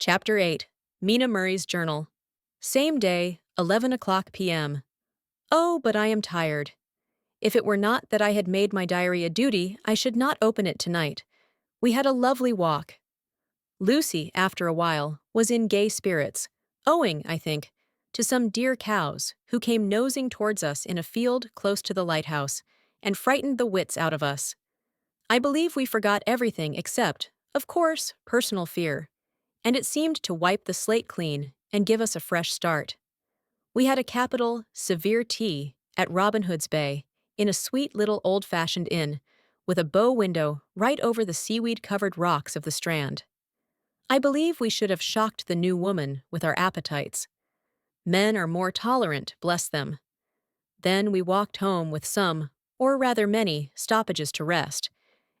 Chapter 8. Mina Murray's Journal. Same day, 11 o'clock p.m. Oh, but I am tired. If it were not that I had made my diary a duty, I should not open it tonight. We had a lovely walk. Lucy, after a while, was in gay spirits, owing, I think, to some dear cows who came nosing towards us in a field close to the lighthouse and frightened the wits out of us. I believe we forgot everything except, of course, personal fear, and it seemed to wipe the slate clean and give us a fresh start. We had a capital, severe tea at Robin Hood's Bay, in a sweet little old-fashioned inn, with a bow window right over the seaweed-covered rocks of the Strand. I believe we should have shocked the new woman with our appetites. Men are more tolerant, bless them. Then we walked home with some, or rather many, stoppages to rest,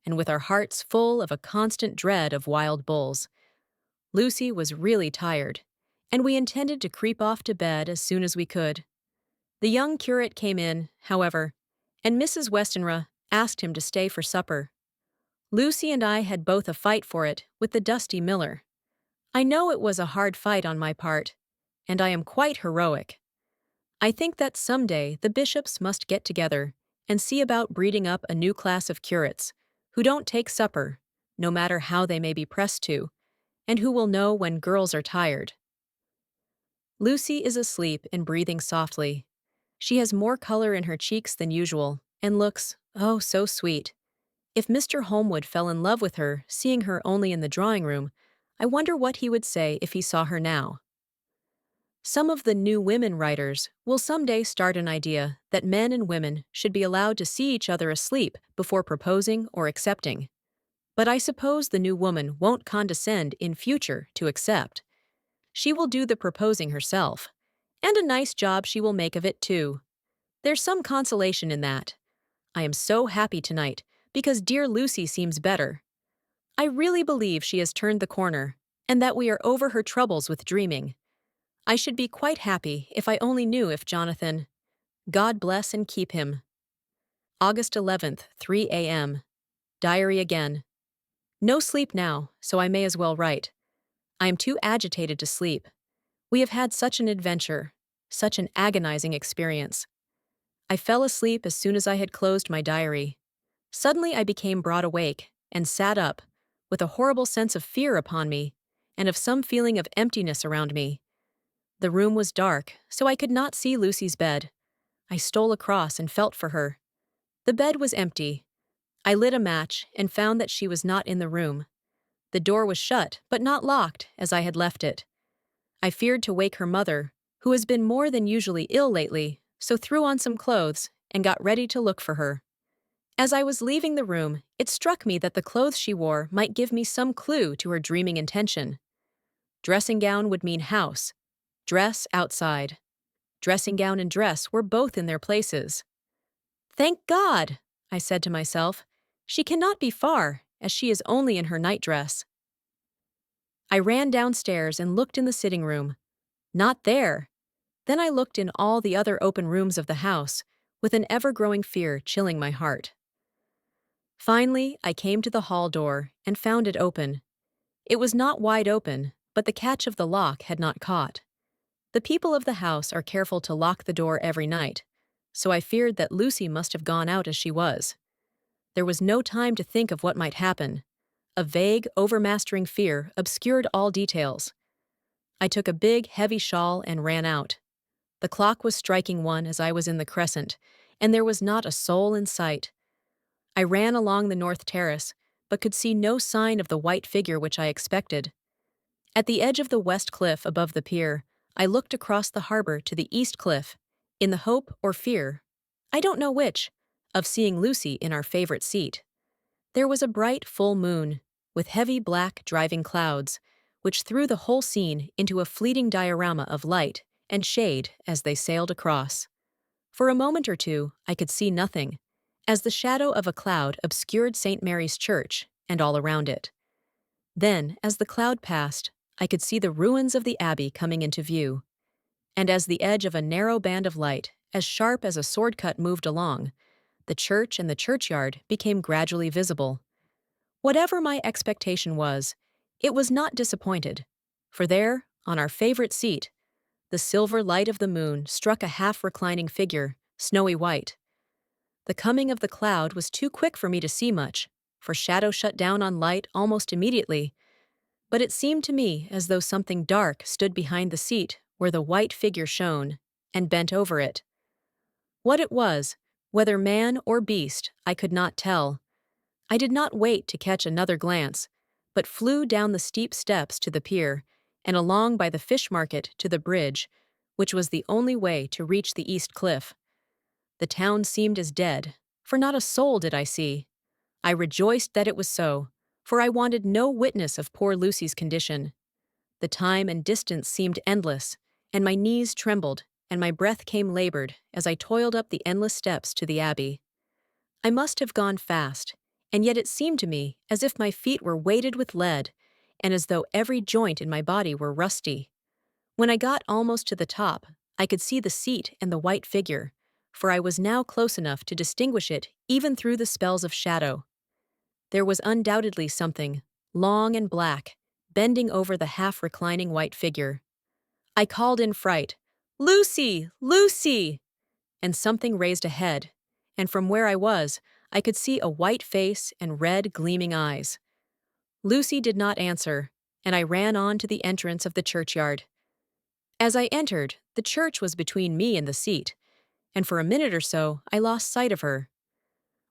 and with our hearts full of a constant dread of wild bulls. Lucy was really tired, and we intended to creep off to bed as soon as we could. The young curate came in, however, and Mrs. Westenra asked him to stay for supper. Lucy and I had both a fight for it with the dusty miller. I know it was a hard fight on my part, and I am quite heroic. I think that someday the bishops must get together and see about breeding up a new class of curates who don't take supper, no matter how they may be pressed to, and who will know when girls are tired. Lucy is asleep and breathing softly. She has more color in her cheeks than usual and looks, oh, so sweet. If Mr. Holmwood fell in love with her, seeing her only in the drawing room, I wonder what he would say if he saw her now. Some of the new women writers will someday start an idea that men and women should be allowed to see each other asleep before proposing or accepting. But I suppose the new woman won't condescend in future to accept. She will do the proposing herself, and a nice job she will make of it too. There's some consolation in that. I am so happy tonight because dear Lucy seems better. I really believe she has turned the corner, and that we are over her troubles with dreaming. I should be quite happy if I only knew if Jonathan— God bless and keep him. August 11th, 3 a.m. Diary again. No sleep now, so I may as well write. I am too agitated to sleep. We have had such an adventure, such an agonizing experience. I fell asleep as soon as I had closed my diary. Suddenly I became broad awake and sat up, with a horrible sense of fear upon me, and of some feeling of emptiness around me. The room was dark, so I could not see Lucy's bed. I stole across and felt for her. The bed was empty. I lit a match and found that she was not in the room. The door was shut, but not locked, as I had left it. I feared to wake her mother, who has been more than usually ill lately, so threw on some clothes and got ready to look for her. As I was leaving the room, it struck me that the clothes she wore might give me some clue to her dreaming intention. Dressing gown would mean house. Dress outside. Dressing gown and dress were both in their places. Thank God, I said to myself. She cannot be far, as she is only in her nightdress. I ran downstairs and looked in the sitting room. Not there. Then I looked in all the other open rooms of the house, with an ever-growing fear chilling my heart. Finally, I came to the hall door and found it open. It was not wide open, but the catch of the lock had not caught. The people of the house are careful to lock the door every night, so I feared that Lucy must have gone out as she was. There was no time to think of what might happen. A vague, overmastering fear obscured all details. I took a big, heavy shawl and ran out. The clock was striking 1 as I was in the crescent, and there was not a soul in sight. I ran along the north terrace, but could see no sign of the white figure which I expected. At the edge of the west cliff above the pier, I looked across the harbor to the east cliff, in the hope or fear, I don't know which, of seeing Lucy in our favorite seat. There was a bright full moon, with heavy black driving clouds, which threw the whole scene into a fleeting diorama of light and shade as they sailed across. For a moment or two, I could see nothing, as the shadow of a cloud obscured St. Mary's Church and all around it. Then, as the cloud passed, I could see the ruins of the abbey coming into view. And as the edge of a narrow band of light, as sharp as a sword cut, moved along, the church and the churchyard became gradually visible. Whatever my expectation was, it was not disappointed, For there, on our favorite seat, the silver light of the moon struck a half-reclining figure, snowy white. The coming of the cloud was too quick for me to see much, for shadow shut down on light almost immediately, but it seemed to me as though something dark stood behind the seat where the white figure shone, and bent over it. What it was, whether man or beast, I could not tell. I did not wait to catch another glance, but flew down the steep steps to the pier, and along by the fish market to the bridge, which was the only way to reach the east cliff. The town seemed as dead, for not a soul did I see. I rejoiced that it was so, for I wanted no witness of poor Lucy's condition. The time and distance seemed endless, and my knees trembled, and my breath came labored as I toiled up the endless steps to the abbey. I must have gone fast, and yet it seemed to me as if my feet were weighted with lead, and as though every joint in my body were rusty. When I got almost to the top, I could see the seat and the white figure, for I was now close enough to distinguish it even through the spells of shadow. There was undoubtedly something, long and black, bending over the half-reclining white figure. I called in fright, "Lucy! Lucy!" And something raised a head, and from where I was, I could see a white face and red, gleaming eyes. Lucy did not answer, and I ran on to the entrance of the churchyard. As I entered, the church was between me and the seat, and for a minute or so I lost sight of her.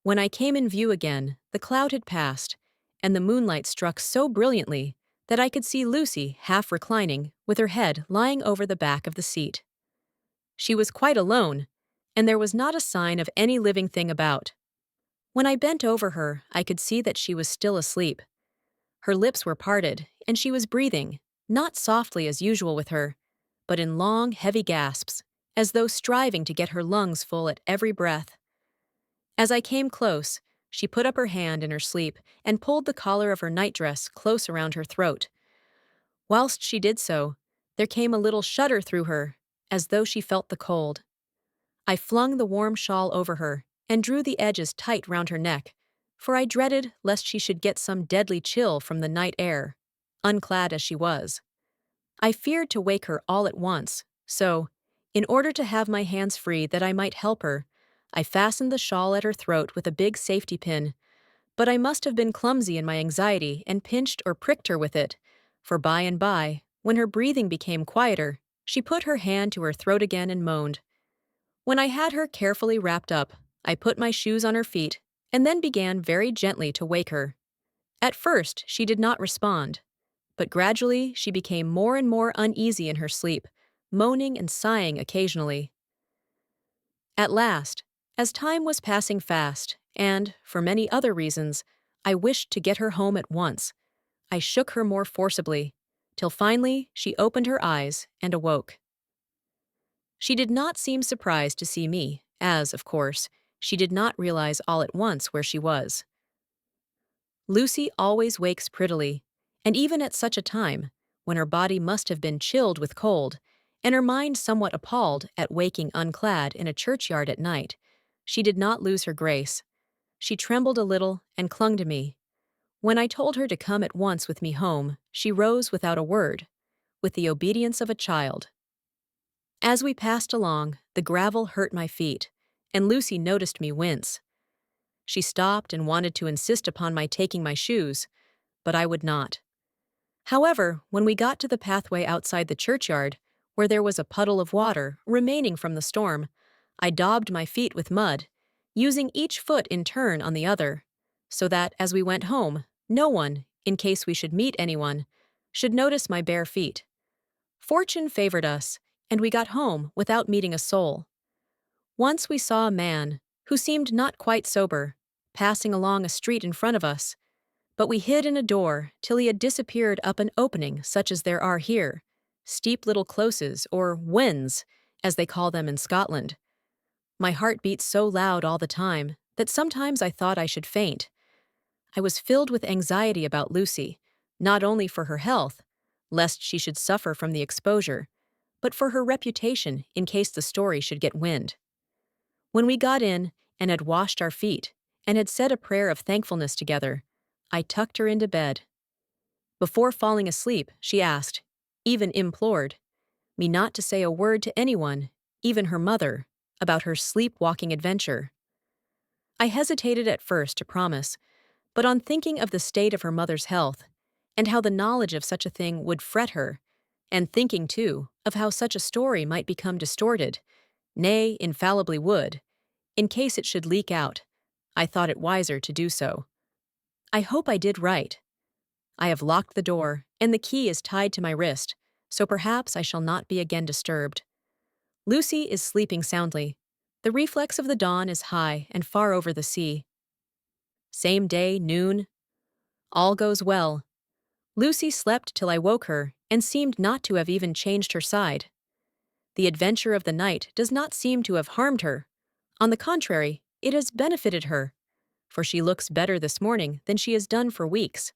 When I came in view again, the cloud had passed, and the moonlight struck so brilliantly that I could see Lucy half reclining, with her head lying over the back of the seat. She was quite alone, and there was not a sign of any living thing about. When I bent over her, I could see that she was still asleep. Her lips were parted, and she was breathing, not softly as usual with her, but in long, heavy gasps, as though striving to get her lungs full at every breath. As I came close, she put up her hand in her sleep and pulled the collar of her nightdress close around her throat. Whilst she did so, there came a little shudder through her, as though she felt the cold. I flung the warm shawl over her and drew the edges tight round her neck, for I dreaded lest she should get some deadly chill from the night air, unclad as she was. I feared to wake her all at once, so, in order to have my hands free that I might help her, I fastened the shawl at her throat with a big safety pin, but I must have been clumsy in my anxiety and pinched or pricked her with it, for by and by, when her breathing became quieter, she put her hand to her throat again and moaned. When I had her carefully wrapped up, I put my shoes on her feet and then began very gently to wake her. At first, she did not respond, but gradually she became more and more uneasy in her sleep, moaning and sighing occasionally. At last, as time was passing fast, and, for many other reasons, I wished to get her home at once, I shook her more forcibly, till finally she opened her eyes and awoke. She did not seem surprised to see me, as, of course, she did not realize all at once where she was. Lucy always wakes prettily, and even at such a time, when her body must have been chilled with cold, and her mind somewhat appalled at waking unclad in a churchyard at night, she did not lose her grace. She trembled a little and clung to me. When I told her to come at once with me home, she rose without a word, with the obedience of a child. As we passed along, the gravel hurt my feet, and Lucy noticed me wince. She stopped and wanted to insist upon my taking my shoes, but I would not. However, when we got to the pathway outside the churchyard, where there was a puddle of water remaining from the storm, I daubed my feet with mud, using each foot in turn on the other, so that, as we went home, no one, in case we should meet anyone, should notice my bare feet. Fortune favored us, and we got home without meeting a soul. Once we saw a man, who seemed not quite sober, passing along a street in front of us, but we hid in a door till he had disappeared up an opening such as there are here, steep little closes, or wens, as they call them in Scotland. My heart beat so loud all the time that sometimes I thought I should faint. I was filled with anxiety about Lucy, not only for her health, lest she should suffer from the exposure, but for her reputation in case the story should get wind. When we got in and had washed our feet and had said a prayer of thankfulness together, I tucked her into bed. Before falling asleep, she asked, even implored, me not to say a word to anyone, even her mother, about her sleepwalking adventure. I hesitated at first to promise, but on thinking of the state of her mother's health, and how the knowledge of such a thing would fret her, and thinking, too, of how such a story might become distorted, nay, infallibly would, in case it should leak out, I thought it wiser to do so. I hope I did right. I have locked the door, and the key is tied to my wrist, so perhaps I shall not be again disturbed. Lucy is sleeping soundly. The reflex of the dawn is high and far over the sea. Same day, noon. All goes well. Lucy slept till I woke her and seemed not to have even changed her side. The adventure of the night does not seem to have harmed her. On the contrary, it has benefited her, for she looks better this morning than she has done for weeks.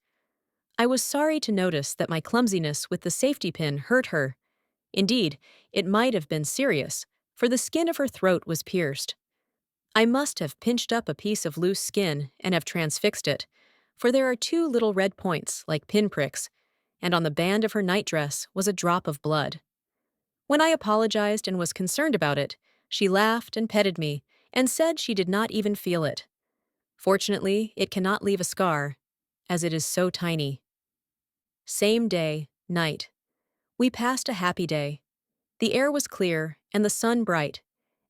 I was sorry to notice that my clumsiness with the safety pin hurt her. Indeed, it might have been serious, for the skin of her throat was pierced. I must have pinched up a piece of loose skin and have transfixed it, for there are two little red points, like pinpricks, and on the band of her nightdress was a drop of blood. When I apologized and was concerned about it, she laughed and petted me, and said she did not even feel it. Fortunately, it cannot leave a scar, as it is so tiny. Same day, night. We passed a happy day. The air was clear and the sun bright,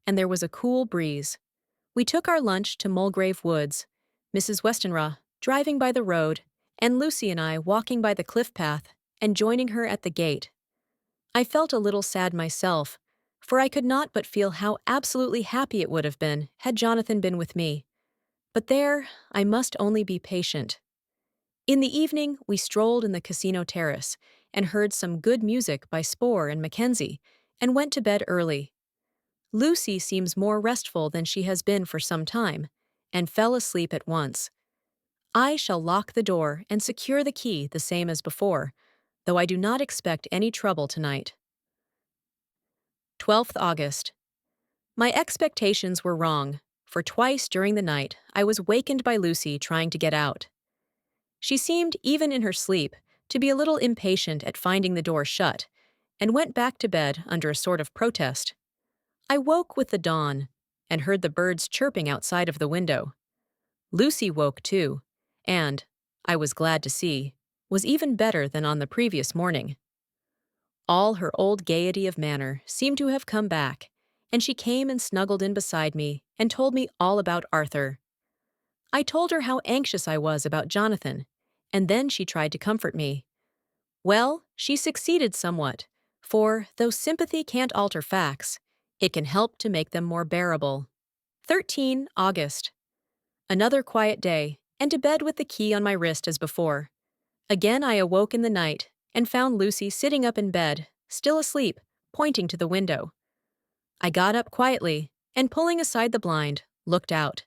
and there was a cool breeze. We took our lunch to Mulgrave Woods, Mrs. Westenra driving by the road, and Lucy and I walking by the cliff path and joining her at the gate. I felt a little sad myself, for I could not but feel how absolutely happy it would have been had Jonathan been with me. But there, I must only be patient. In the evening, we strolled in the casino terrace and heard some good music by Spohr and Mackenzie, and went to bed early. Lucy seems more restful than she has been for some time, and fell asleep at once. I shall lock the door and secure the key the same as before, though I do not expect any trouble tonight. 12th August. My expectations were wrong, for twice during the night I was wakened by Lucy trying to get out. She seemed, even in her sleep, to be a little impatient at finding the door shut, and went back to bed under a sort of protest. I woke with the dawn, and heard the birds chirping outside of the window. Lucy woke too, and, I was glad to see, was even better than on the previous morning. All her old gaiety of manner seemed to have come back, and she came and snuggled in beside me and told me all about Arthur. I told her how anxious I was about Jonathan, and then she tried to comfort me. Well, she succeeded somewhat, for, though sympathy can't alter facts, it can help to make them more bearable. 13 August. Another quiet day, and to bed with the key on my wrist as before. Again I awoke in the night, and found Lucy sitting up in bed, still asleep, pointing to the window. I got up quietly, and pulling aside the blind, looked out.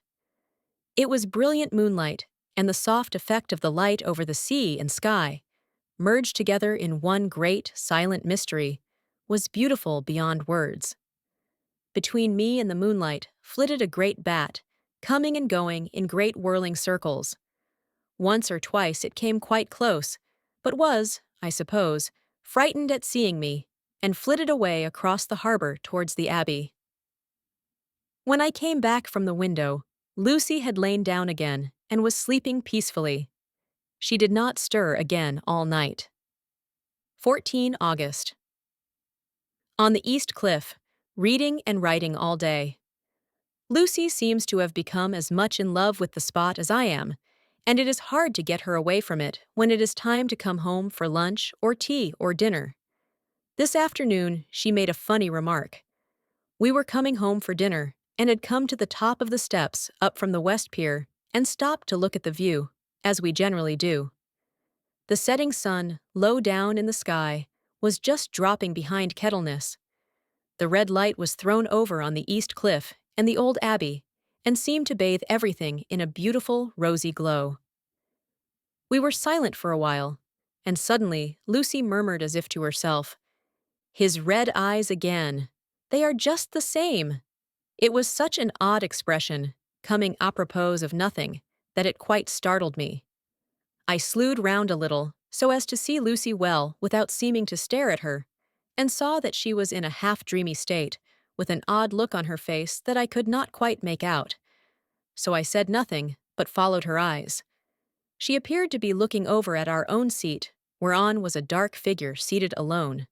It was brilliant moonlight, and the soft effect of the light over the sea and sky, merged together in one great, silent mystery, was beautiful beyond words. Between me and the moonlight flitted a great bat, coming and going in great whirling circles. Once or twice it came quite close, but was, I suppose, frightened at seeing me, and flitted away across the harbor towards the Abbey. When I came back from the window, Lucy had lain down again and was sleeping peacefully. She did not stir again all night. 14 August. On the East Cliff, reading and writing all day. Lucy seems to have become as much in love with the spot as I am, and it is hard to get her away from it when it is time to come home for lunch or tea or dinner. This afternoon, she made a funny remark. We were coming home for dinner and had come to the top of the steps up from the West Pier and stopped to look at the view, as we generally do. The setting sun, low down in the sky, was just dropping behind Kettleness. The red light was thrown over on the East Cliff and the old Abbey, and seemed to bathe everything in a beautiful, rosy glow. We were silent for a while, and suddenly Lucy murmured as if to herself, "His red eyes again. They are just the same." It was such an odd expression, coming apropos of nothing, that it quite startled me. I slewed round a little, so as to see Lucy well without seeming to stare at her, and saw that she was in a half-dreamy state, with an odd look on her face that I could not quite make out. So I said nothing, but followed her eyes. She appeared to be looking over at our own seat, whereon was a dark figure seated alone.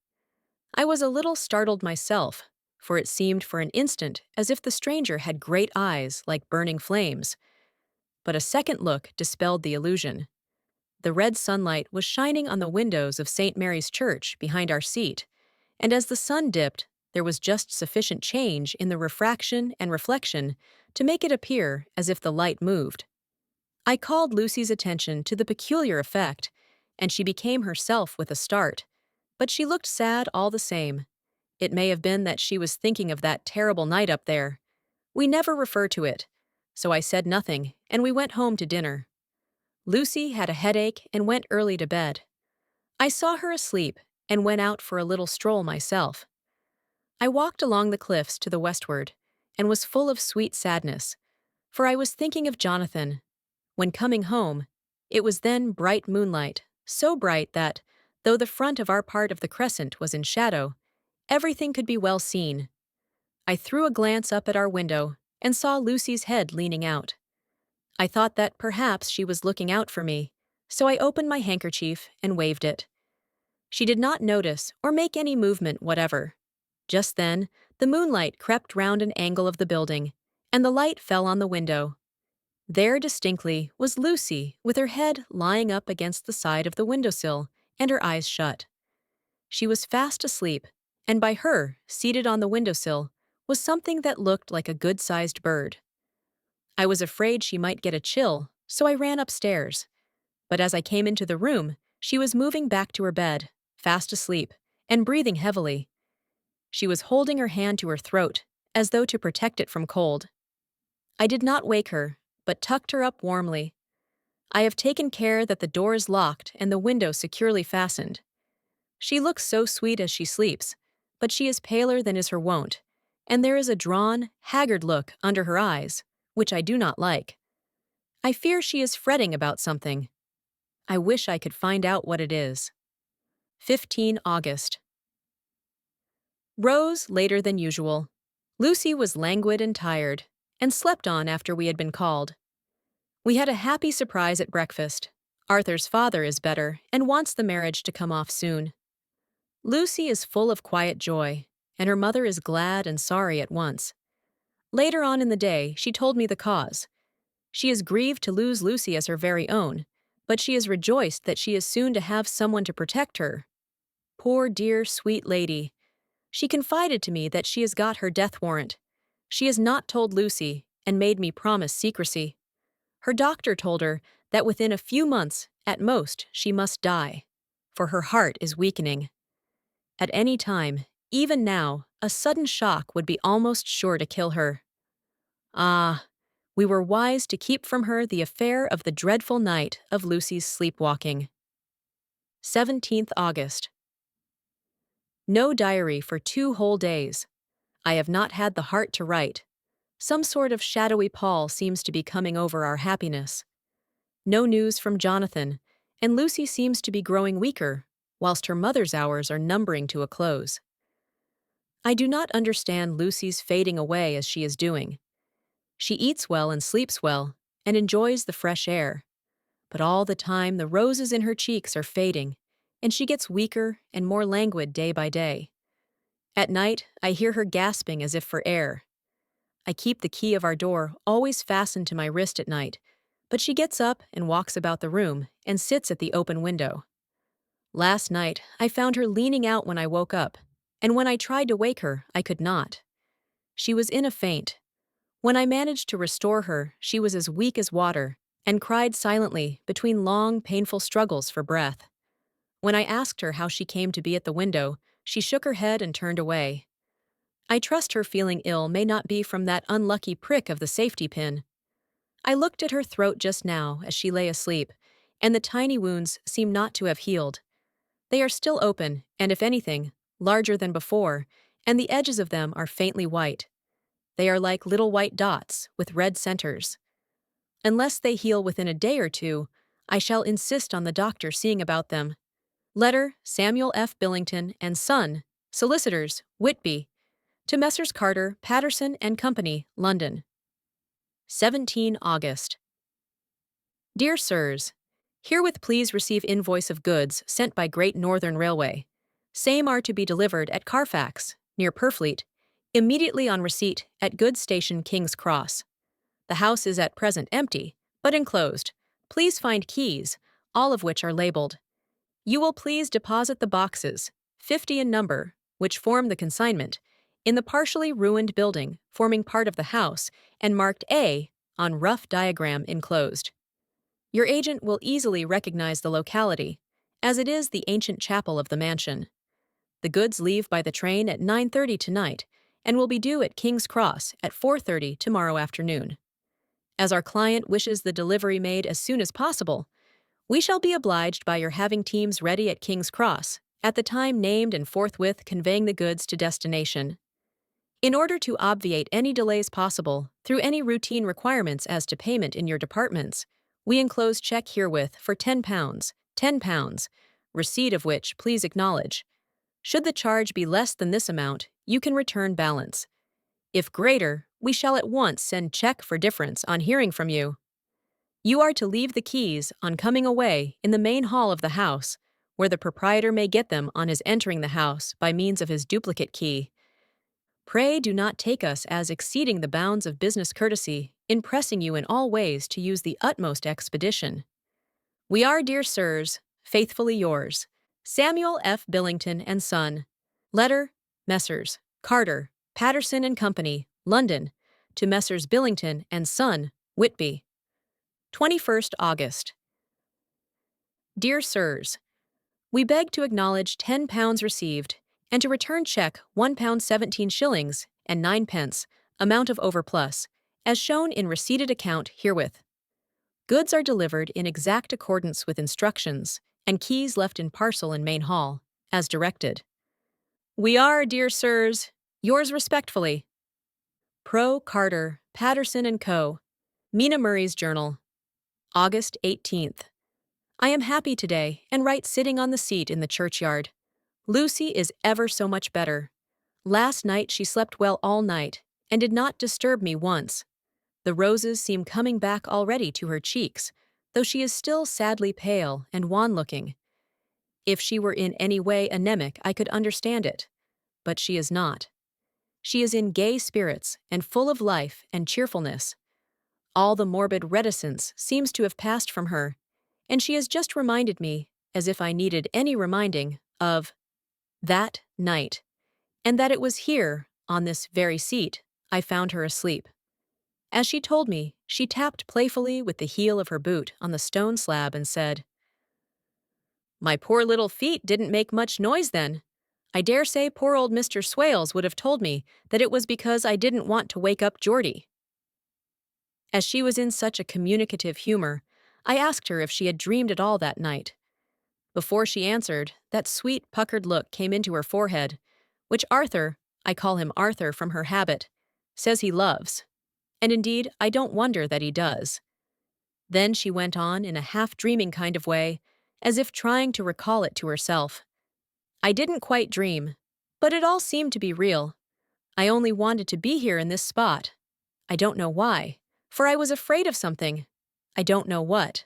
I was a little startled myself, for it seemed for an instant as if the stranger had great eyes like burning flames. But a second look dispelled the illusion. The red sunlight was shining on the windows of St. Mary's Church behind our seat, and as the sun dipped, there was just sufficient change in the refraction and reflection to make it appear as if the light moved. I called Lucy's attention to the peculiar effect, and she became herself with a start, but she looked sad all the same. It may have been that she was thinking of that terrible night up there. We never refer to it, so I said nothing, and we went home to dinner. Lucy had a headache and went early to bed. I saw her asleep and went out for a little stroll myself. I walked along the cliffs to the westward and was full of sweet sadness, for I was thinking of Jonathan. When coming home, it was then bright moonlight, so bright that, though the front of our part of the crescent was in shadow, everything could be well seen. I threw a glance up at our window and saw Lucy's head leaning out. I thought that perhaps she was looking out for me, so I opened my handkerchief and waved it. She did not notice or make any movement whatever. Just then, the moonlight crept round an angle of the building, and the light fell on the window. There distinctly was Lucy with her head lying up against the side of the windowsill and her eyes shut. She was fast asleep, and by her, seated on the windowsill, was something that looked like a good-sized bird. I was afraid she might get a chill, so I ran upstairs. But as I came into the room, she was moving back to her bed, fast asleep, and breathing heavily. She was holding her hand to her throat, as though to protect it from cold. I did not wake her, but tucked her up warmly. I have taken care that the door is locked and the window securely fastened. She looks so sweet as she sleeps, but she is paler than is her wont, and there is a drawn, haggard look under her eyes, which I do not like. I fear she is fretting about something. I wish I could find out what it is. 15 August. Rose later than usual. Lucy was languid and tired, and slept on after we had been called. We had a happy surprise at breakfast. Arthur's father is better and wants the marriage to come off soon. Lucy is full of quiet joy, and her mother is glad and sorry at once. Later on in the day, she told me the cause. She is grieved to lose Lucy as her very own, but she is rejoiced that she is soon to have someone to protect her. Poor dear sweet lady. She confided to me that she has got her death warrant. She has not told Lucy, and made me promise secrecy. Her doctor told her that within a few months, at most, she must die, for her heart is weakening. At any time, even now, a sudden shock would be almost sure to kill her. Ah, we were wise to keep from her the affair of the dreadful night of Lucy's sleepwalking. 17th August. No diary for 2 whole days. I have not had the heart to write. Some sort of shadowy pall seems to be coming over our happiness. No news from Jonathan, and Lucy seems to be growing weaker, whilst her mother's hours are numbering to a close. I do not understand Lucy's fading away as she is doing. She eats well and sleeps well, and enjoys the fresh air. But all the time the roses in her cheeks are fading, and she gets weaker and more languid day by day. At night, I hear her gasping as if for air. I keep the key of our door always fastened to my wrist at night, but she gets up and walks about the room and sits at the open window. Last night, I found her leaning out when I woke up, and when I tried to wake her, I could not. She was in a faint. When I managed to restore her, she was as weak as water, and cried silently between long, painful struggles for breath. When I asked her how she came to be at the window, she shook her head and turned away. I trust her feeling ill may not be from that unlucky prick of the safety pin. I looked at her throat just now as she lay asleep, and the tiny wounds seem not to have healed. They are still open, and if anything, larger than before, and the edges of them are faintly white. They are like little white dots with red centers. Unless they heal within a day or two, I shall insist on the doctor seeing about them. Letter, Samuel F. Billington and Son, Solicitors, Whitby, to Messrs. Carter, Patterson and Company, London. 17 August. Dear Sirs, herewith please receive invoice of goods sent by Great Northern Railway. Same are to be delivered at Carfax, near Purfleet, immediately on receipt at goods station King's Cross. The house is at present empty, but enclosed. Please find keys, all of which are labeled. You will please deposit the boxes, 50 in number, which form the consignment, in the partially ruined building forming part of the house and marked A on rough diagram enclosed. Your agent will easily recognize the locality, as it is the ancient chapel of the mansion. The goods leave by the train at 9:30 tonight and will be due at King's Cross at 4:30 tomorrow afternoon. As our client wishes the delivery made as soon as possible, we shall be obliged by your having teams ready at King's Cross at the time named and forthwith conveying the goods to destination. In order to obviate any delays possible through any routine requirements as to payment in your departments, we enclose check herewith for £10, receipt of which please acknowledge. Should the charge be less than this amount, you can return balance. If greater, we shall at once send check for difference on hearing from you. You are to leave the keys on coming away in the main hall of the house, where the proprietor may get them on his entering the house by means of his duplicate key. Pray do not take us as exceeding the bounds of business courtesy in pressing you in all ways to use the utmost expedition. We are, dear sirs, faithfully yours, Samuel F. Billington and Son. Letter, Messrs. Carter, Patterson and Company, London, to Messrs. Billington and Son, Whitby. 21st August. Dear Sirs, we beg to acknowledge £10 received and to return check £1 17 shillings and 9 pence, amount of overplus, as shown in receipted account herewith. Goods are delivered in exact accordance with instructions, and keys left in parcel in main hall, as directed. We are, dear sirs, yours respectfully. Pro Carter, Patterson and Co. Mina Murray's Journal. August 18th. I am happy today and write sitting on the seat in the churchyard. Lucy is ever so much better. Last night she slept well all night and did not disturb me once. The roses seem coming back already to her cheeks, though she is still sadly pale and wan-looking. If she were in any way anemic, I could understand it, but she is not. She is in gay spirits and full of life and cheerfulness. All the morbid reticence seems to have passed from her, and she has just reminded me, as if I needed any reminding, of that night, and that it was here, on this very seat, I found her asleep. As she told me, she tapped playfully with the heel of her boot on the stone slab and said, "My poor little feet didn't make much noise then. I dare say poor old Mr. Swales would have told me that it was because I didn't want to wake up Geordie." As she was in such a communicative humor, I asked her if she had dreamed at all that night. Before she answered, that sweet puckered look came into her forehead, which Arthur, I call him Arthur from her habit, says he loves. And indeed, I don't wonder that he does. Then she went on in a half-dreaming kind of way, as if trying to recall it to herself. I didn't quite dream, but it all seemed to be real. I only wanted to be here in this spot. I don't know why, for I was afraid of something. I don't know what.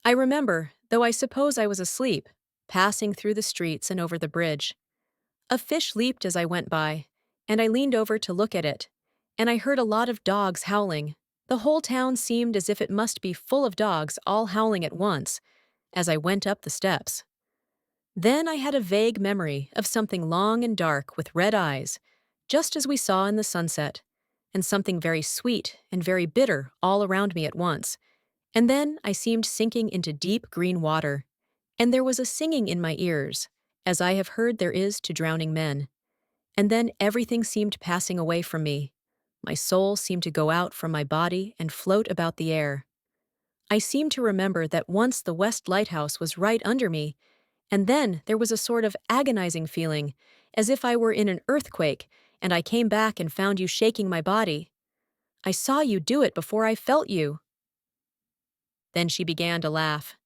I remember, though I suppose I was asleep, passing through the streets and over the bridge. A fish leaped as I went by, and I leaned over to look at it, and I heard a lot of dogs howling. The whole town seemed as if it must be full of dogs all howling at once, as I went up the steps. Then I had a vague memory of something long and dark with red eyes, just as we saw in the sunset, and something very sweet and very bitter all around me at once. And then I seemed sinking into deep green water, and there was a singing in my ears, as I have heard there is to drowning men. And then everything seemed passing away from me. My soul seemed to go out from my body and float about the air. I seem to remember that once the West Lighthouse was right under me, and then there was a sort of agonizing feeling, as if I were in an earthquake, and I came back and found you shaking my body. I saw you do it before I felt you. Then she began to laugh.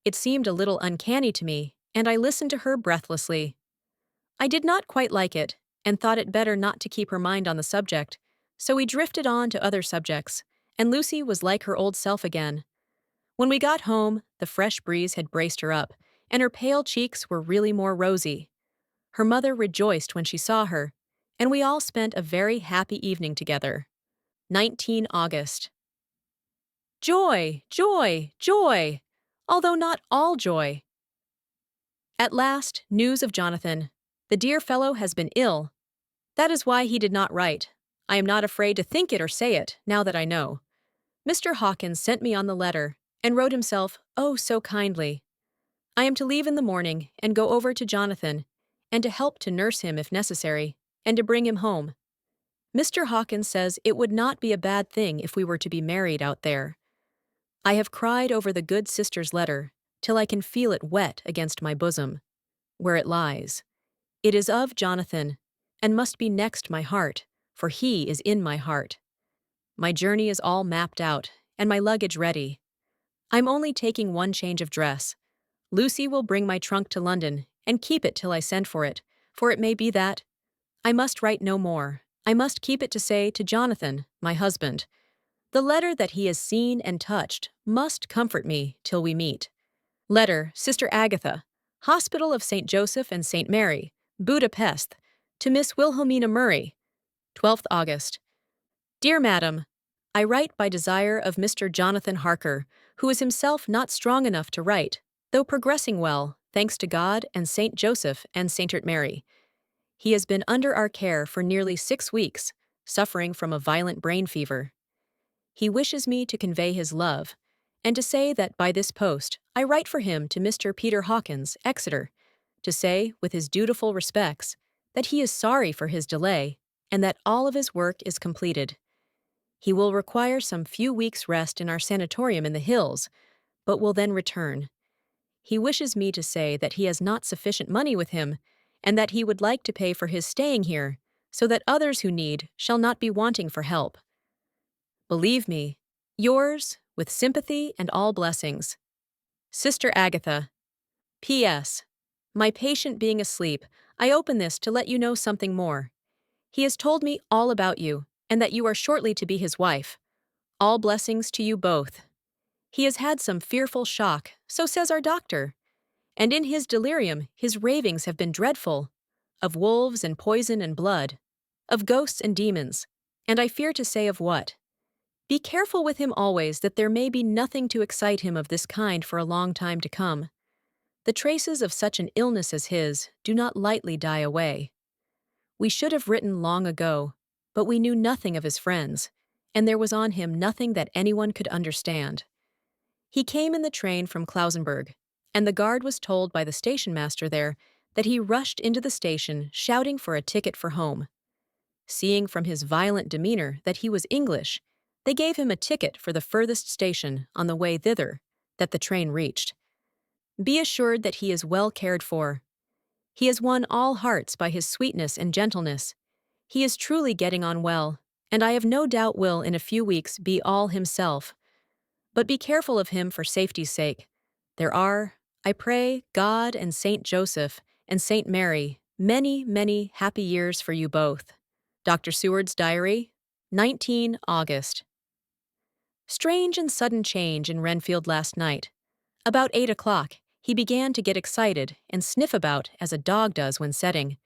It seemed a little uncanny to me, and I listened to her breathlessly. I did not quite like it, and thought it better not to keep her mind on the subject, so we drifted on to other subjects, and Lucy was like her old self again. When we got home, the fresh breeze had braced her up, and her pale cheeks were really more rosy. Her mother rejoiced when she saw her, and we all spent a very happy evening together. 19 August. Joy, joy, joy! Although not all joy. At last, news of Jonathan. The dear fellow has been ill. That is why he did not write. I am not afraid to think it or say it, now that I know. Mr. Hawkins sent me on the letter, and wrote himself, oh, so kindly. I am to leave in the morning, and go over to Jonathan, and to help to nurse him if necessary, and to bring him home. Mr. Hawkins says it would not be a bad thing if we were to be married out there. I have cried over the good sister's letter, till I can feel it wet against my bosom, where it lies. It is of Jonathan, and must be next my heart, for he is in my heart. My journey is all mapped out, and my luggage ready. I'm only taking one change of dress. Lucy will bring my trunk to London, and keep it till I send for it may be that. I must write no more. I must keep it to say to Jonathan, my husband. The letter that he has seen and touched must comfort me till we meet. Letter, Sister Agatha, Hospital of St. Joseph and St. Mary, Budapest, to Miss Wilhelmina Murray, 12th August. Dear Madam, I write by desire of Mr. Jonathan Harker, who is himself not strong enough to write, though progressing well, thanks to God and St. Joseph and St. Mary. He has been under our care for nearly 6 weeks, suffering from a violent brain fever. He wishes me to convey his love, and to say that by this post I write for him to Mr. Peter Hawkins, Exeter, to say, with his dutiful respects, that he is sorry for his delay, and that all of his work is completed. He will require some few weeks' rest in our sanatorium in the hills, but will then return. He wishes me to say that he has not sufficient money with him, and that he would like to pay for his staying here, so that others who need shall not be wanting for help. Believe me, yours, with sympathy and all blessings. Sister Agatha. P.S. My patient being asleep, I open this to let you know something more. He has told me all about you, and that you are shortly to be his wife. All blessings to you both. He has had some fearful shock, so says our doctor. And in his delirium, his ravings have been dreadful, of wolves and poison and blood, of ghosts and demons, and I fear to say of what. Be careful with him always that there may be nothing to excite him of this kind for a long time to come. The traces of such an illness as his do not lightly die away. We should have written long ago, but we knew nothing of his friends, and there was on him nothing that anyone could understand. He came in the train from Klausenburg, and the guard was told by the station master there that he rushed into the station shouting for a ticket for home. Seeing from his violent demeanor that he was English, they gave him a ticket for the furthest station on the way thither that the train reached. Be assured that he is well cared for. He has won all hearts by his sweetness and gentleness. He is truly getting on well, and I have no doubt will in a few weeks be all himself. But be careful of him for safety's sake. There are, I pray, God and St. Joseph and St. Mary, many, many happy years for you both. Dr. Seward's Diary, 19 August. Strange and sudden change in Renfield last night. About 8 o'clock, he began to get excited and sniff about as a dog does when setting.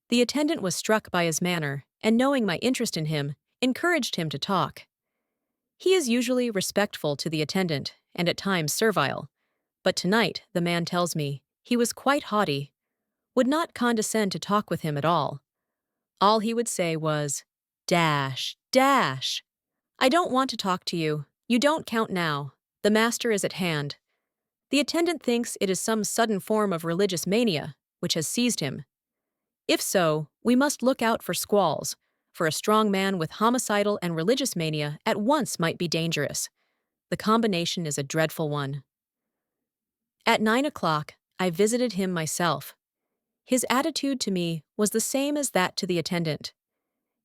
The attendant was struck by his manner, and knowing my interest in him, encouraged him to talk. He is usually respectful to the attendant, and at times servile, but tonight, the man tells me, he was quite haughty, would not condescend to talk with him at all. All he would say was, "Dash, dash. I don't want to talk to you. You don't count now. The master is at hand." The attendant thinks it is some sudden form of religious mania which has seized him. If so, we must look out for squalls, for a strong man with homicidal and religious mania at once might be dangerous. The combination is a dreadful one. At 9 o'clock, I visited him myself. His attitude to me was the same as that to the attendant.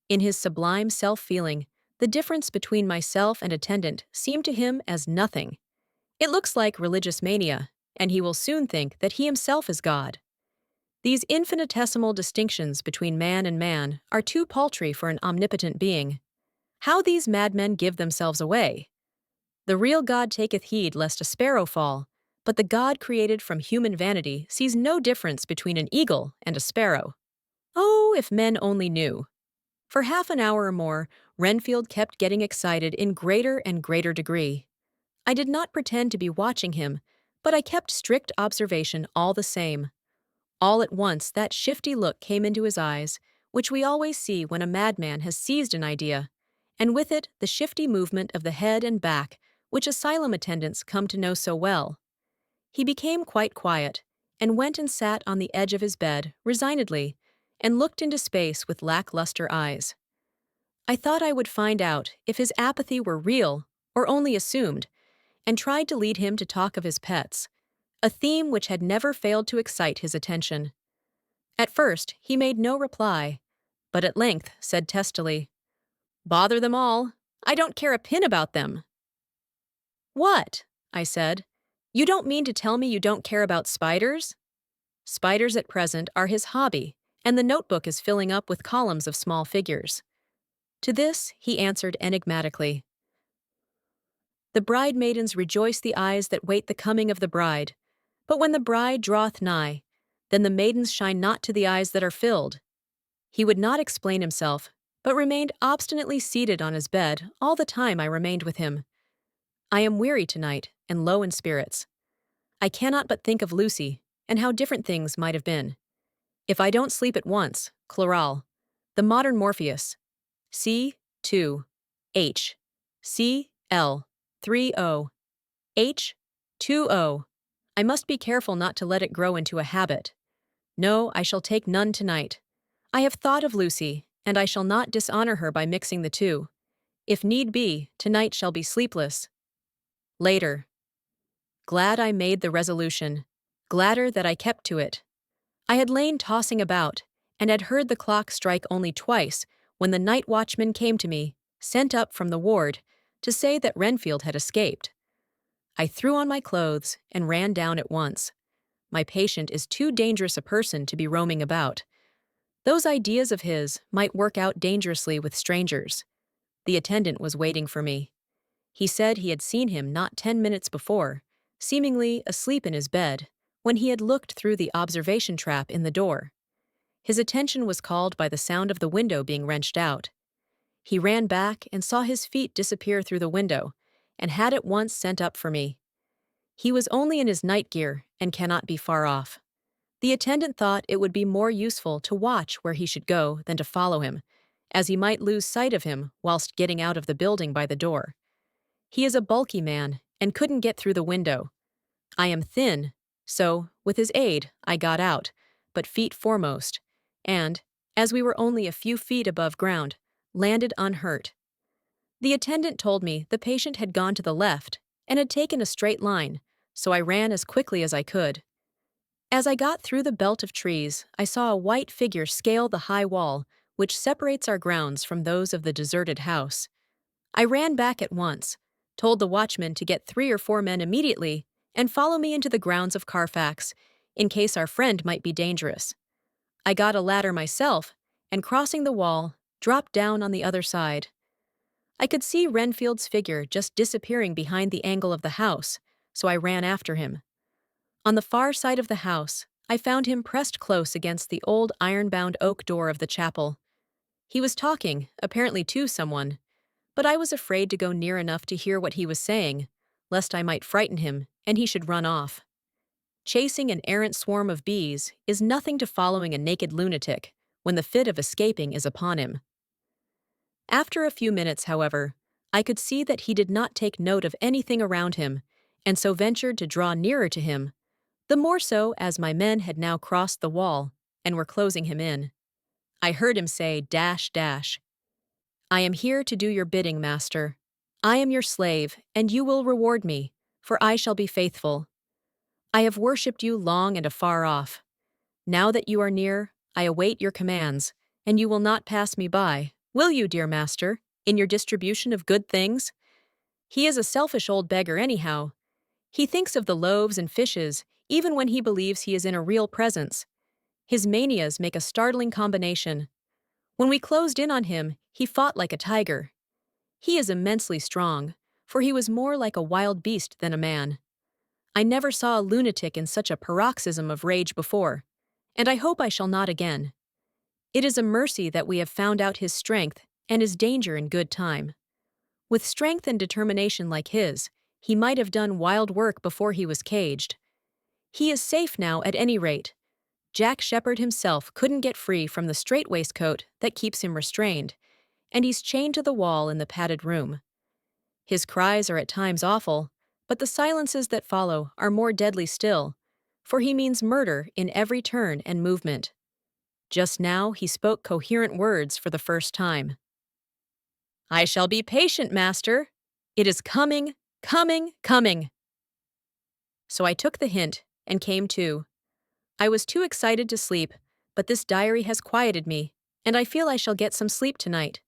In his sublime self-feeling, the difference between myself and attendant seemed to him as nothing. It looks like religious mania, and he will soon think that he himself is God. These infinitesimal distinctions between man and man are too paltry for an omnipotent being. How these madmen give themselves away! The real God taketh heed lest a sparrow fall, but the God created from human vanity sees no difference between an eagle and a sparrow. Oh, if men only knew! For half an hour or more, Renfield kept getting excited in greater and greater degree. I did not pretend to be watching him, but I kept strict observation all the same. All at once that shifty look came into his eyes, which we always see when a madman has seized an idea, and with it the shifty movement of the head and back, which asylum attendants come to know so well. He became quite quiet, and went and sat on the edge of his bed, resignedly, and looked into space with lackluster eyes. I thought I would find out if his apathy were real or only assumed, and tried to lead him to talk of his pets, a theme which had never failed to excite his attention. At first he made no reply, but at length said testily, "Bother them all. I don't care a pin about them." "What?" I said. "You don't mean to tell me you don't care about spiders?" Spiders at present are his hobby, and the notebook is filling up with columns of small figures. To this he answered enigmatically, "The bridemaidens rejoice the eyes that wait the coming of the bride. But when the bride draweth nigh, then the maidens shine not to the eyes that are filled." He would not explain himself, but remained obstinately seated on his bed all the time I remained with him. I am weary tonight, and low in spirits. I cannot but think of Lucy, and how different things might have been. If I don't sleep at once, chloral, the modern Morpheus, C2, H, Cl, 3O, H, 2O. I must be careful not to let it grow into a habit. No, I shall take none tonight. I have thought of Lucy, and I shall not dishonor her by mixing the two. If need be, tonight shall be sleepless. Later. Glad I made the resolution, gladder that I kept to it. I had lain tossing about, and had heard the clock strike only twice when the night watchman came to me, sent up from the ward, to say that Renfield had escaped. I threw on my clothes and ran down at once. My patient is too dangerous a person to be roaming about. Those ideas of his might work out dangerously with strangers. The attendant was waiting for me. He said he had seen him not 10 minutes before, seemingly asleep in his bed, when he had looked through the observation trap in the door. His attention was called by the sound of the window being wrenched out. He ran back and saw his feet disappear through the window, and had at once sent up for me. He was only in his night gear and cannot be far off. The attendant thought it would be more useful to watch where he should go than to follow him, as he might lose sight of him whilst getting out of the building by the door. He is a bulky man and couldn't get through the window. I am thin, so, with his aid, I got out, but feet foremost, and, as we were only a few feet above ground, landed unhurt. The attendant told me the patient had gone to the left and had taken a straight line, so I ran as quickly as I could. As I got through the belt of trees, I saw a white figure scale the high wall which separates our grounds from those of the deserted house. I ran back at once, told the watchman to get 3 or 4 men immediately and follow me into the grounds of Carfax, in case our friend might be dangerous. I got a ladder myself, and crossing the wall, dropped down on the other side. I could see Renfield's figure just disappearing behind the angle of the house, so I ran after him. On the far side of the house, I found him pressed close against the old iron-bound oak door of the chapel. He was talking, apparently to someone, but I was afraid to go near enough to hear what he was saying, lest I might frighten him and he should run off. Chasing an errant swarm of bees is nothing to following a naked lunatic when the fit of escaping is upon him. After a few minutes, however, I could see that he did not take note of anything around him, and so ventured to draw nearer to him, the more so as my men had now crossed the wall and were closing him in. I heard him say, "Dash, dash. I am here to do your bidding, master. I am your slave, and you will reward me, for I shall be faithful. I have worshipped you long and afar off. Now that you are near, I await your commands, and you will not pass me by, will you, dear master, in your distribution of good things? He is a selfish old beggar anyhow. He thinks of the loaves and fishes, even when he believes he is in a real presence. His manias make a startling combination. When we closed in on him, he fought like a tiger. He is immensely strong, for he was more like a wild beast than a man. I never saw a lunatic in such a paroxysm of rage before, and I hope I shall not again. It is a mercy that we have found out his strength and his danger in good time. With strength and determination like his, he might have done wild work before he was caged. He is safe now at any rate. Jack Shepherd himself couldn't get free from the straitwaistcoat that keeps him restrained, and he's chained to the wall in the padded room. His cries are at times awful, but the silences that follow are more deadly still, for he means murder in every turn and movement. Just now he spoke coherent words for the first time. "I shall be patient, master. It is coming, coming, coming." So I took the hint and came to. I was too excited to sleep, but this diary has quieted me, and I feel I shall get some sleep tonight.